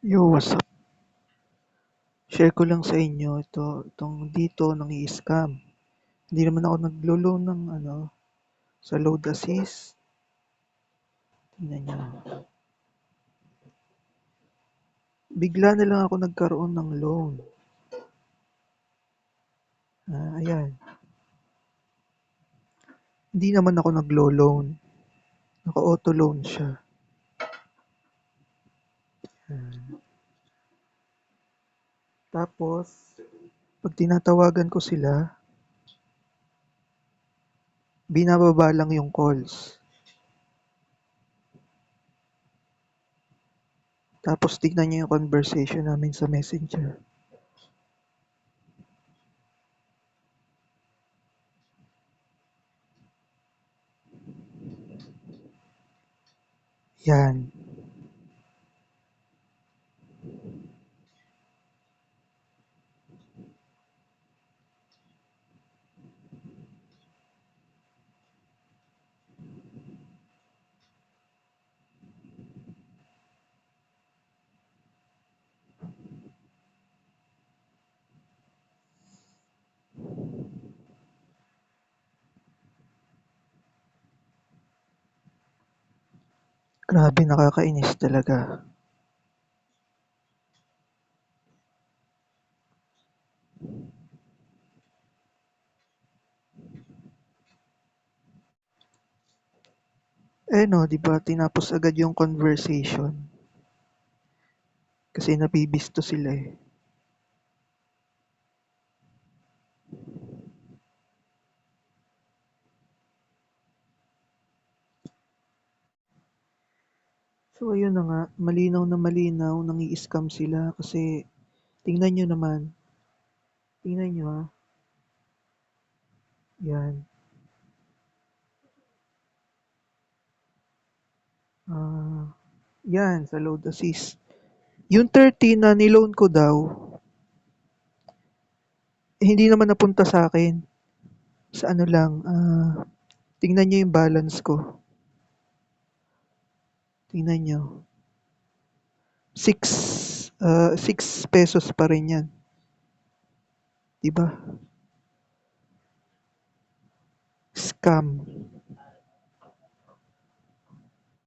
Yo, what's up? Share ko lang sa inyo itong dito nang-i-scam. Hindi naman ako naglo-loan ng sa load assist. Tingnan niyo. Bigla na lang ako nagkaroon ng loan. Ayan. Hindi naman ako naglo-loan. Naka-auto loan siya. Tapos, pag tinatawagan ko sila, binababa lang yung calls. Tapos tignan niyo yung conversation namin sa Messenger. Yan. Grabe, nakakainis talaga. No, 'di ba tinapos agad yung conversation kasi nabibisto sila eh. So ayun na nga, malinaw na malinaw nang-i-scam sila kasi tingnan niyo naman, tingnan niyo, 'yan, 'yan sa load assist. Yung 30 na ni-loan ko daw, hindi naman napunta sa'kin, sa ano lang, tingnan niyo yung balance ko, tingnan niyo, 6 pesos pa rin 'yan, 'di ba? Scam.